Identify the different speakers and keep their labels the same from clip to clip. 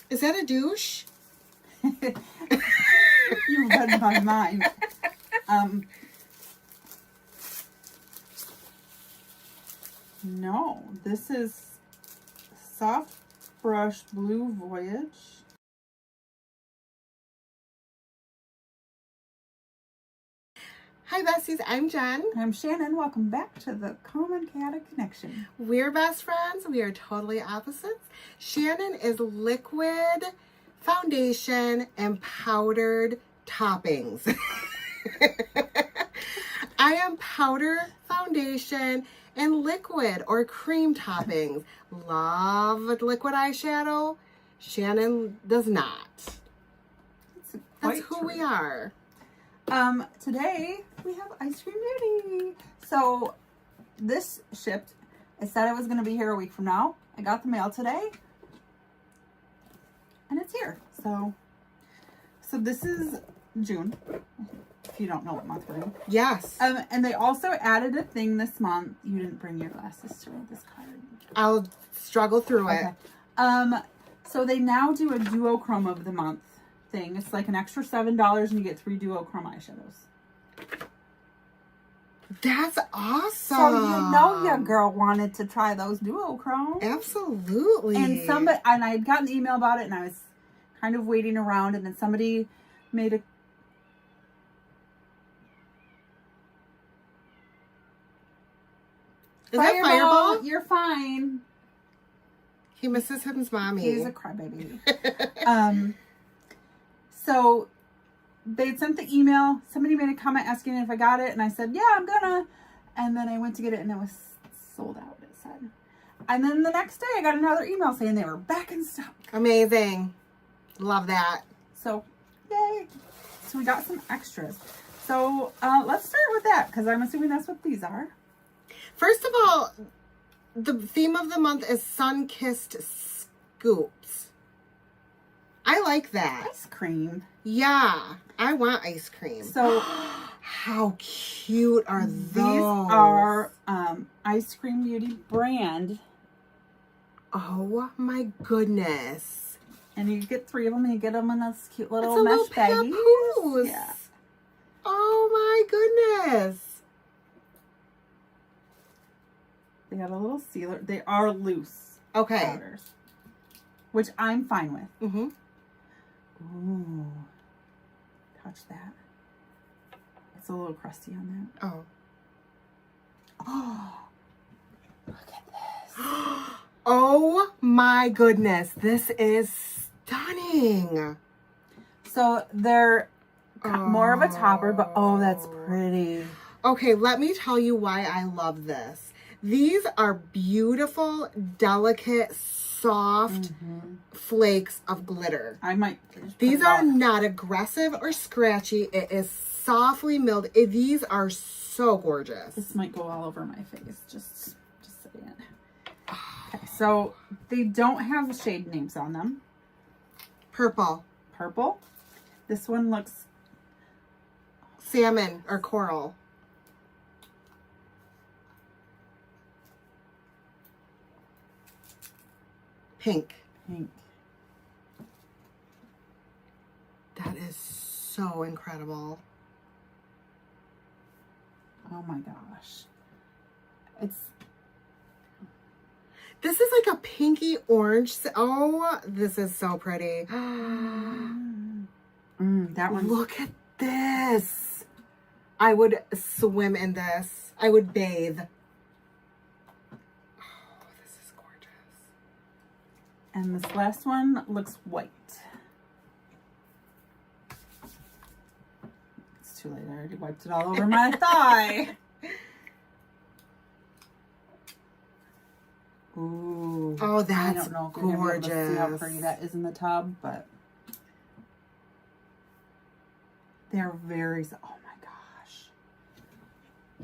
Speaker 1: Is that a douche?
Speaker 2: You read my mind. No, this is Soft Brush Blue Voyage.
Speaker 1: Hi Besties, I'm Jen.
Speaker 2: I'm Shannon. Welcome back to the Calm and Chaotic Connection.
Speaker 1: We're best friends. We are totally opposites. Shannon is liquid foundation and powdered toppings. I am powder foundation and liquid or cream toppings. Love liquid eyeshadow. Shannon does not. That's who we are.
Speaker 2: Today we have Eyescream Beauty. So this shipped. I said it was going to be here a week from now. I got the mail today, and it's here. So this is June. If you don't know what month we're in.
Speaker 1: Yes.
Speaker 2: And they also added a thing this month. You didn't bring your glasses to read this card.
Speaker 1: I'll struggle through it.
Speaker 2: So they now do a Duochrome of the month thing. It's like an extra $7 and you get 3 Duochrome eyeshadows.
Speaker 1: That's awesome.
Speaker 2: So you know your girl wanted to try those Duochrome.
Speaker 1: Absolutely.
Speaker 2: And I had gotten an email about it, and I was kind of waiting around, and then somebody made a
Speaker 1: Is that Fireball?
Speaker 2: You're fine.
Speaker 1: He misses his mommy.
Speaker 2: He's a crybaby. So they sent the email. Somebody made a comment asking if I got it, and I said, yeah, I'm gonna. And then I went to get it, and it was sold out, it said. And then the next day, I got another email saying they were back in stock.
Speaker 1: Amazing. Love that.
Speaker 2: So, yay. So we got some extras. So let's start with that, because I'm assuming that's what these are.
Speaker 1: First of all, the theme of the month is sun-kissed scoops. I like that.
Speaker 2: Ice cream.
Speaker 1: Yeah, I want ice cream.
Speaker 2: So
Speaker 1: how cute are those?
Speaker 2: These are Eyescream Beauty brand.
Speaker 1: Oh my goodness.
Speaker 2: And you get 3 of them, and you get them in this cute little
Speaker 1: it's a
Speaker 2: mesh
Speaker 1: little
Speaker 2: baggie.
Speaker 1: papoose.
Speaker 2: Yeah.
Speaker 1: Oh my goodness.
Speaker 2: They got a little sealer. They are loose powders, which I'm fine with.
Speaker 1: Mm-hmm.
Speaker 2: Ooh. Touch that. It's a little crusty on that.
Speaker 1: Oh.
Speaker 2: Oh. Look at this.
Speaker 1: Oh my goodness. This is stunning.
Speaker 2: So they're more of a topper, but oh, that's pretty.
Speaker 1: Okay, let me tell you why I love this. These are beautiful, delicate, soft flakes of glitter.
Speaker 2: I might.
Speaker 1: These are not aggressive or scratchy. It is softly milled. These are so gorgeous.
Speaker 2: This might go all over my face. Just saying. Okay, so they don't have shade names on them.
Speaker 1: Purple.
Speaker 2: Purple. This one looks
Speaker 1: salmon or coral. Pink.
Speaker 2: Pink.
Speaker 1: That is so incredible.
Speaker 2: Oh my gosh.
Speaker 1: This is like a pinky orange. Oh, this is so pretty.
Speaker 2: That one.
Speaker 1: Look at this. I would swim in this. I would bathe. Oh, this is gorgeous.
Speaker 2: And this last one looks white. It's too late. I already wiped it all over my thigh. Ooh.
Speaker 1: Oh, that's
Speaker 2: I don't know if you're gonna be able to see how
Speaker 1: gorgeous.
Speaker 2: pretty that is in the tub, but they're very. Oh my gosh,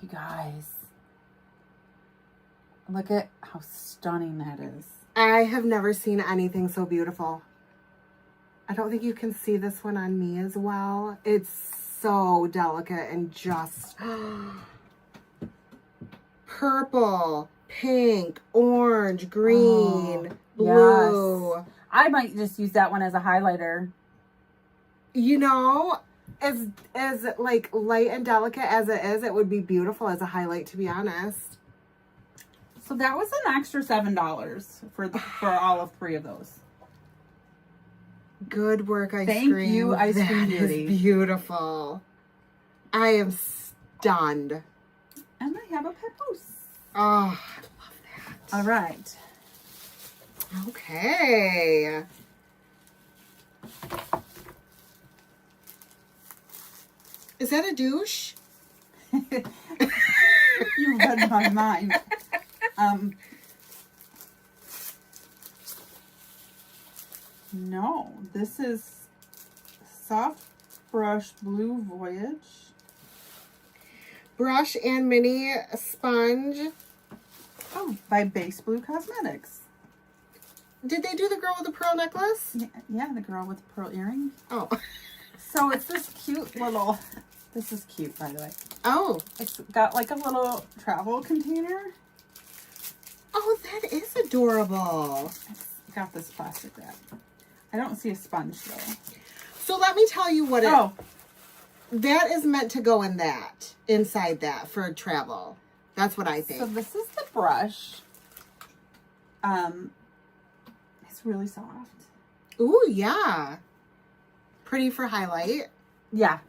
Speaker 2: you guys, look at how stunning that is.
Speaker 1: I have never seen anything so beautiful. I don't think you can see this one on me as well. It's so delicate and just purple, pink, orange, green, blue.
Speaker 2: Yes. I might just use that one as a highlighter.
Speaker 1: You know, as like light and delicate as it is, it would be beautiful as a highlight, to be honest.
Speaker 2: So that was an extra $7 for all of 3 of those.
Speaker 1: Good work, Eyescream.
Speaker 2: Thank you, Eyescream Beauty.
Speaker 1: That is beautiful. I am stunned.
Speaker 2: And I have a papoose.
Speaker 1: Oh, I love that.
Speaker 2: All right.
Speaker 1: Okay. Is that a douche?
Speaker 2: You read my mind. No, this is Soft Brush Blue Voyage.
Speaker 1: Brush and mini sponge.
Speaker 2: Oh, by Base Blue Cosmetics.
Speaker 1: Did they do the girl with the pearl necklace?
Speaker 2: Yeah, the girl with the pearl earring.
Speaker 1: Oh.
Speaker 2: So it's this cute little, this is cute, by the way.
Speaker 1: Oh.
Speaker 2: It's got like a little travel container.
Speaker 1: Oh, that is adorable.
Speaker 2: It's got this plastic wrap. I don't see a sponge though.
Speaker 1: So let me tell you what
Speaker 2: Oh,
Speaker 1: that is meant to go in that, inside that for travel. That's what I think.
Speaker 2: so this is the brush. It's really soft.
Speaker 1: Ooh, yeah. Pretty for highlight.
Speaker 2: Yeah,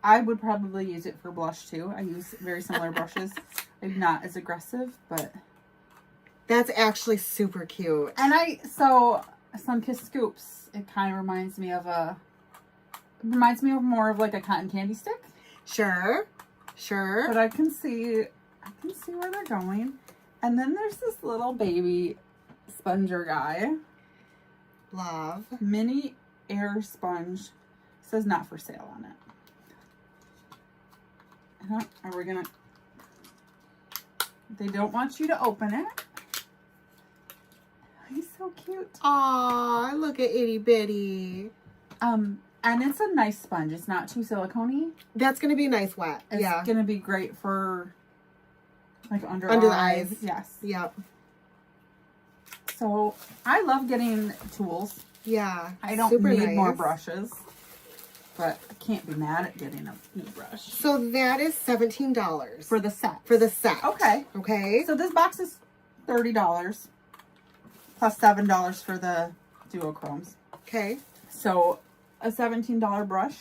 Speaker 2: I would probably use it for blush too. I use very similar brushes. I'm not as aggressive, but
Speaker 1: That's actually super cute.
Speaker 2: and so Sunkissed Scoops. It kind of reminds me of more of like a cotton candy stick.
Speaker 1: Sure. Sure.
Speaker 2: But I can see where they're going. And then there's this little baby sponger guy.
Speaker 1: Love.
Speaker 2: Mini air sponge. Says not for sale on it. Are we gonna? They don't want you to open it. He's so cute.
Speaker 1: Aw, look at itty bitty.
Speaker 2: And it's a nice sponge. It's not too silicone-y.
Speaker 1: That's gonna be nice wet.
Speaker 2: It's
Speaker 1: yeah.
Speaker 2: gonna be great for like under
Speaker 1: the
Speaker 2: eyes.
Speaker 1: eyes.
Speaker 2: Yes.
Speaker 1: Yep.
Speaker 2: So I love getting tools.
Speaker 1: Yeah.
Speaker 2: I don't
Speaker 1: super
Speaker 2: need
Speaker 1: nice.
Speaker 2: more brushes, but I can't be mad at getting a new brush.
Speaker 1: So that is $17
Speaker 2: For the set.
Speaker 1: for the set.
Speaker 2: Okay.
Speaker 1: Okay.
Speaker 2: So this box is $30 plus $7 for the Duochromes.
Speaker 1: Okay.
Speaker 2: So a $17 brush.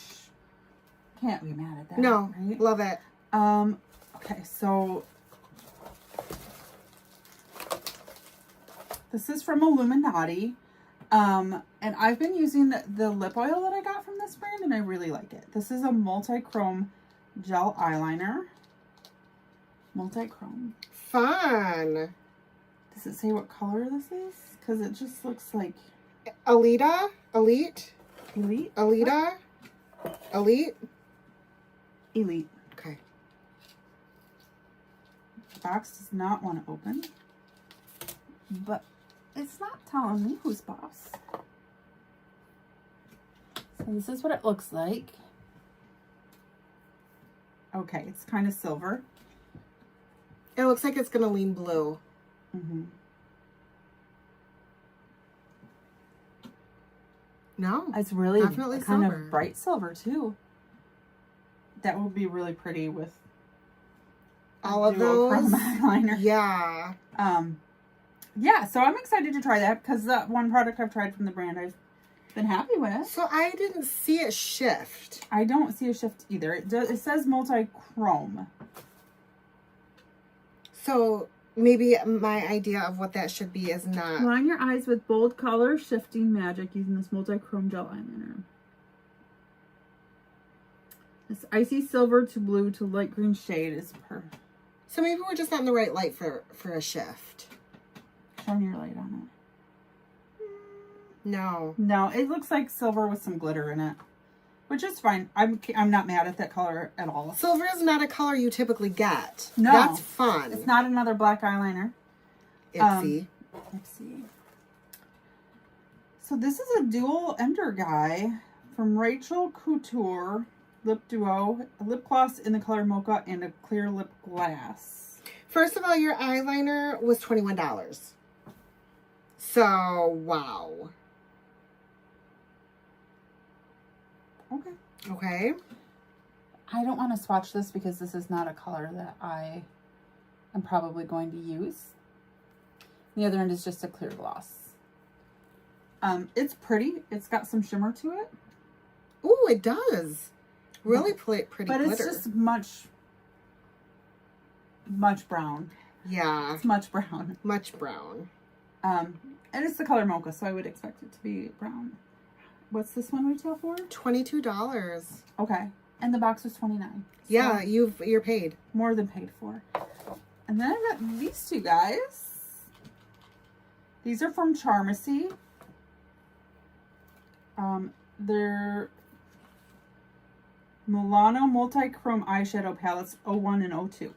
Speaker 2: Can't be mad at that.
Speaker 1: No,
Speaker 2: right?
Speaker 1: love it.
Speaker 2: Okay, so this is from Illuminati. And I've been using the lip oil that I got from this brand and I really like it. This is a multi-chrome gel eyeliner. Multi-chrome.
Speaker 1: Fun.
Speaker 2: Does it say what color this is? Because it just looks like
Speaker 1: Alita? Elite?
Speaker 2: Elite.
Speaker 1: Alita? Elite?
Speaker 2: Elite.
Speaker 1: Okay.
Speaker 2: The box does not want to open. But it's not telling me who's boss. So this is what it looks like. Okay, it's kind of silver.
Speaker 1: It looks like it's gonna lean blue.
Speaker 2: Mm-hmm.
Speaker 1: No.
Speaker 2: It's really
Speaker 1: Definitely
Speaker 2: kind
Speaker 1: silver.
Speaker 2: of bright silver too. That would be really pretty with
Speaker 1: All of
Speaker 2: Duochrome
Speaker 1: those.
Speaker 2: eyeliner.
Speaker 1: Yeah.
Speaker 2: Yeah, so I'm excited to try that because the one product I've tried from the brand I've been happy with.
Speaker 1: So I didn't see it shift.
Speaker 2: I don't see a shift either. It says multi-chrome.
Speaker 1: So maybe my idea of what that should be is not.
Speaker 2: Line your eyes with bold color shifting magic using this multi-chrome gel eyeliner. This icy silver to blue to light green shade is
Speaker 1: So maybe we're just not in the right light for a shift.
Speaker 2: Shine your light on it.
Speaker 1: No.
Speaker 2: No, it looks like silver with some glitter in it, which is fine. I'm not mad at that color at all.
Speaker 1: Silver is not a color you typically get.
Speaker 2: No.
Speaker 1: That's fun.
Speaker 2: It's not another black eyeliner.
Speaker 1: Ipsy.
Speaker 2: Ipsy. So this is a dual ender guy from Rachel Couture Lip Duo. A lip gloss in the color Mocha and a clear lip glass.
Speaker 1: First of all, your eyeliner was $21. So, wow.
Speaker 2: Okay.
Speaker 1: Okay.
Speaker 2: I don't want to swatch this because this is not a color that I am probably going to use. The other end is just a clear gloss. It's pretty. It's got some shimmer to it.
Speaker 1: Ooh, it does. Really pretty
Speaker 2: But
Speaker 1: glitter.
Speaker 2: it's just much brown.
Speaker 1: Yeah.
Speaker 2: It's much brown.
Speaker 1: Much brown.
Speaker 2: And it's the color mocha, so I would expect it to be brown. What's this one retail for?
Speaker 1: $22.
Speaker 2: Okay. And the box was $29. So
Speaker 1: Yeah, you're paid.
Speaker 2: more than paid for. And then I got these two guys. These are from Charmacy. They're Milano Multi-Chrome Eyeshadow Palettes 01 and 02.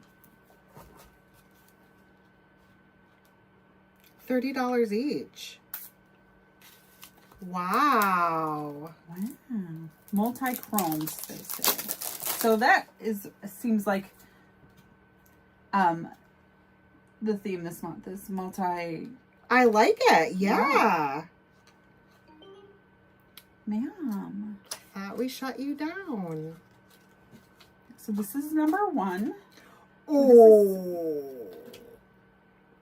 Speaker 1: $30 each. Wow.
Speaker 2: Wow. Multi-chromes, they say. So that seems like the theme this month is multi.
Speaker 1: I like it. Yeah.
Speaker 2: Ma'am.
Speaker 1: Thought we shut you down.
Speaker 2: So this is number 1.
Speaker 1: Oh.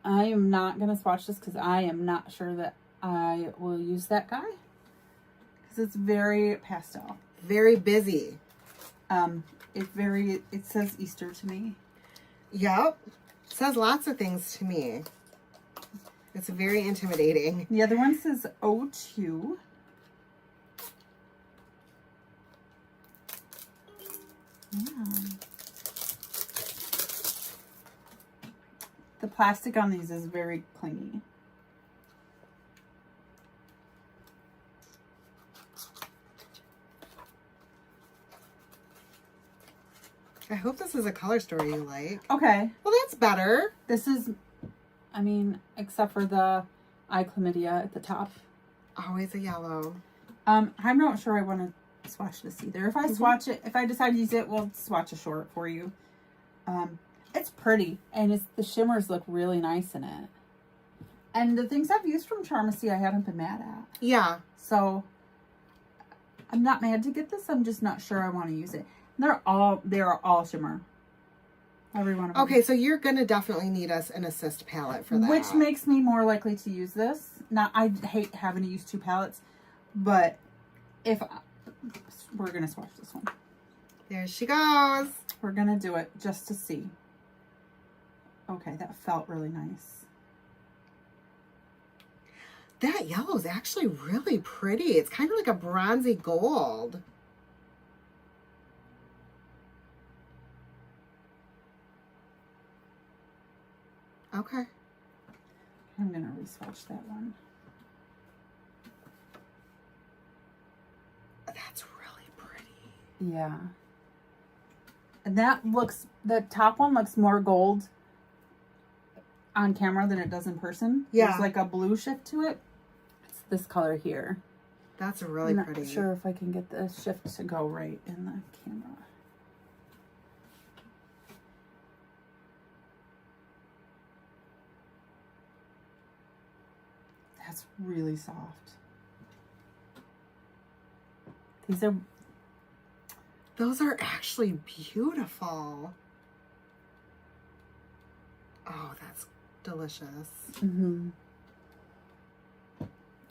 Speaker 2: I am not going to swatch this because I am not sure that I will use that guy. Because it's very pastel.
Speaker 1: Very busy.
Speaker 2: It says Easter to me.
Speaker 1: Yep. It says lots of things to me. It's very intimidating.
Speaker 2: The other one says 02. Yeah. The plastic on these is very clingy.
Speaker 1: I hope this is a color story you like.
Speaker 2: Okay.
Speaker 1: Well, that's better.
Speaker 2: This is, I mean, except for the eye chlamydia at the top.
Speaker 1: Always a yellow.
Speaker 2: I'm not sure I want to swatch this either. If I swatch it, if I decide to use it, we'll swatch a short for you. It's pretty, and the shimmers look really nice in it. And the things I've used from Charmacy, I haven't been mad at.
Speaker 1: Yeah.
Speaker 2: So I'm not mad to get this. I'm just not sure I want to use it. They are all shimmer. Every one of them.
Speaker 1: Okay, so you're gonna definitely need us an assist palette for that.
Speaker 2: Which makes me more likely to use this. I hate having to use 2 palettes, but we're gonna swatch this one.
Speaker 1: There she goes.
Speaker 2: We're gonna do it just to see. Okay, that felt really nice.
Speaker 1: That yellow is actually really pretty. It's kind of like a bronzy gold. Okay.
Speaker 2: I'm gonna re-swatch that one.
Speaker 1: That's really pretty.
Speaker 2: Yeah. And the top one looks more gold on camera than it does in person.
Speaker 1: Yeah.
Speaker 2: There's like a blue shift to it. It's this color here.
Speaker 1: That's really
Speaker 2: I'm
Speaker 1: pretty.
Speaker 2: not sure if I can get the shift to go right in the camera. That's really soft.
Speaker 1: Those are actually beautiful. Oh, that's delicious.
Speaker 2: Mm-hmm.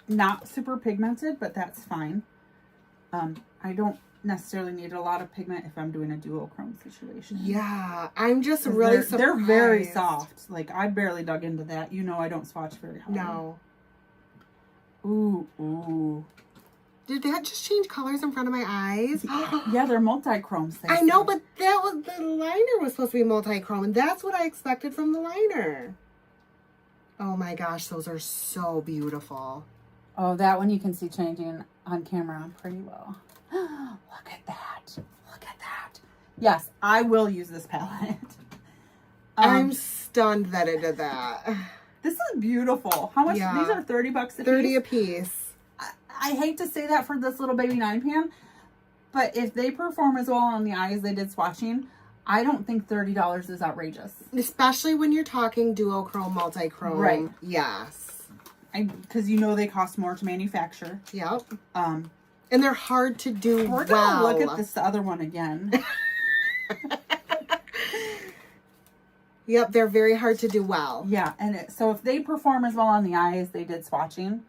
Speaker 2: Not super pigmented, but that's fine. I don't necessarily need a lot of pigment if I'm doing a duochrome situation.
Speaker 1: Yeah, I'm just really surprised.
Speaker 2: They're very soft. Like, I barely dug into that. You know I don't swatch very hard.
Speaker 1: No.
Speaker 2: Ooh.
Speaker 1: Did that just change colors in front of my eyes?
Speaker 2: Yeah, they're multi-chromes.
Speaker 1: I know, but the liner was supposed to be multi-chrome, and that's what I expected from the liner. Oh my gosh, those are so beautiful.
Speaker 2: Oh, that one you can see changing on camera pretty well. Look at that. Look at that. Yes, I will use this palette.
Speaker 1: I'm stunned that it did that.
Speaker 2: This is beautiful. How much?
Speaker 1: Yeah.
Speaker 2: These are $30 a piece.
Speaker 1: 30 a piece.
Speaker 2: I hate to say that for this little baby 9-pan, but if they perform as well on the eye as they did swatching, I don't think $30 is outrageous.
Speaker 1: Especially when you're talking duochrome, multi-chrome.
Speaker 2: Right.
Speaker 1: Yes.
Speaker 2: because you know they cost more to manufacture.
Speaker 1: Yep. And they're hard to do
Speaker 2: We're
Speaker 1: well.
Speaker 2: gonna look at this other one again.
Speaker 1: Yep, they're very hard to do well.
Speaker 2: Yeah, and so if they perform as well on the eye as they did swatching,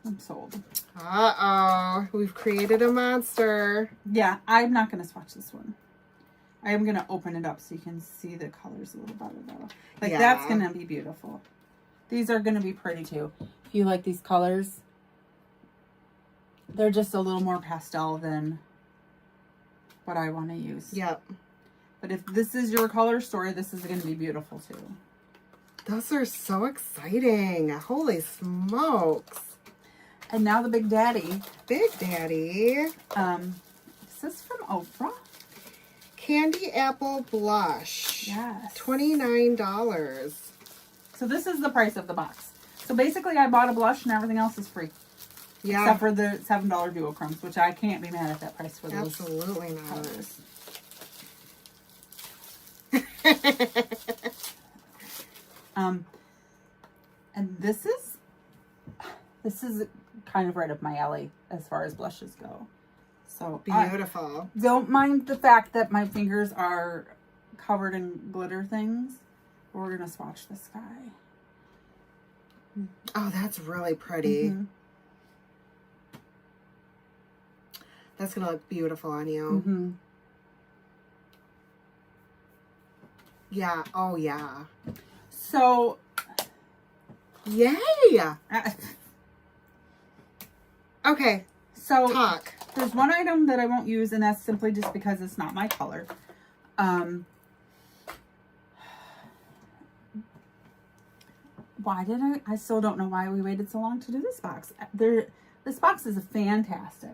Speaker 2: I'm sold.
Speaker 1: Uh-oh. We've created a monster.
Speaker 2: Yeah, I'm not going to swatch this one. I am going to open it up so you can see the colors a little better, though. Like,
Speaker 1: Yeah.
Speaker 2: that's going to be beautiful. These are going to be pretty, too. If you like these colors, they're just a little more pastel than what I want to use.
Speaker 1: Yep.
Speaker 2: But if this is your color story, this is going to be beautiful, too.
Speaker 1: Those are so exciting. Holy smokes.
Speaker 2: And now the Big Daddy.
Speaker 1: Big Daddy.
Speaker 2: This is from Ofra.
Speaker 1: Candy Apple Blush.
Speaker 2: Yes.
Speaker 1: $29.
Speaker 2: So this is the price of the box. So basically I bought a blush and everything else is free.
Speaker 1: Yeah.
Speaker 2: Except for the $7 Duochromes, which I can't be mad at that price for those
Speaker 1: Absolutely not.
Speaker 2: colors. And this is kind of right up my alley as far as blushes go. So
Speaker 1: Beautiful.
Speaker 2: don't mind the fact that my fingers are covered in glitter things. We're gonna swatch this guy.
Speaker 1: Oh, that's really pretty.
Speaker 2: Mm-hmm.
Speaker 1: That's going to look beautiful on you.
Speaker 2: Mm-hmm.
Speaker 1: Yeah. Oh, yeah.
Speaker 2: So,
Speaker 1: Yay! Okay.
Speaker 2: so
Speaker 1: Talk.
Speaker 2: there's one item that I won't use, and that's simply just because it's not my color. Why did I still don't know why we waited so long to do this box. This box is fantastic.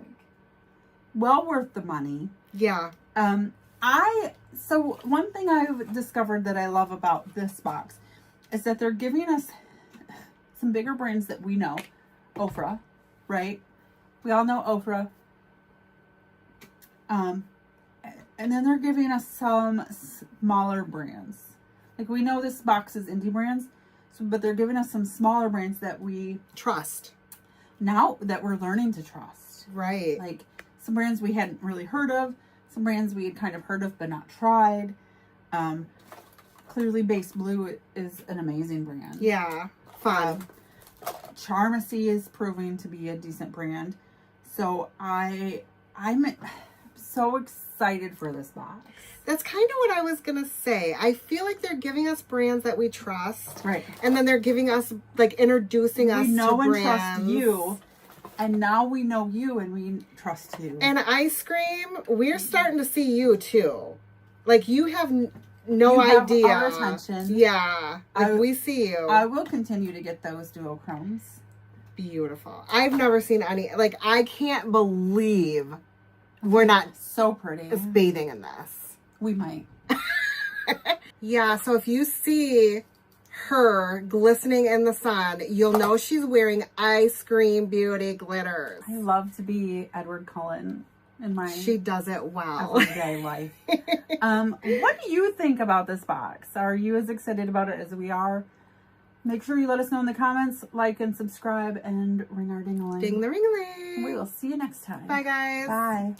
Speaker 2: Well worth the money.
Speaker 1: Yeah.
Speaker 2: So one thing I've discovered that I love about this box is that they're giving us some bigger brands that we know. Ofra, right? We all know Ofra. And then they're giving us some smaller brands. Like, we know this box is indie brands, but they're giving us some smaller brands that we
Speaker 1: Trust.
Speaker 2: now that we're learning to trust.
Speaker 1: Right.
Speaker 2: Like some brands we hadn't really heard of, some brands we had kind of heard of but not tried. Clearly Base Blue is an amazing brand.
Speaker 1: Yeah. Fun.
Speaker 2: Charmacy is proving to be a decent brand. So I'm so excited for this box.
Speaker 1: That's kind of what I was going to say. I feel like they're giving us brands that we trust.
Speaker 2: Right.
Speaker 1: And then they're giving us, like, introducing us
Speaker 2: We know
Speaker 1: to
Speaker 2: and
Speaker 1: brands.
Speaker 2: trust you. And now we know you and we trust you.
Speaker 1: And Eyescream, we're starting to see you, too. Like, you have no
Speaker 2: You have
Speaker 1: idea.
Speaker 2: our attention.
Speaker 1: Yeah. Like, we see you.
Speaker 2: I will continue to get those Duochromes.
Speaker 1: Beautiful. I've never seen any. Like, I can't believe we're not
Speaker 2: So pretty.
Speaker 1: bathing in this.
Speaker 2: We might.
Speaker 1: Yeah, so if you see her glistening in the sun, you'll know she's wearing Eyescream Beauty glitters.
Speaker 2: I love to be Edward Cullen in my
Speaker 1: She does it well.
Speaker 2: everyday life. What do you think about this box? Are you as excited about it as we are? Make sure you let us know in the comments, like and subscribe, and ring our ding-a-ling.
Speaker 1: Ding the ring-a-ling.
Speaker 2: We will see you next time.
Speaker 1: Bye, guys.
Speaker 2: Bye.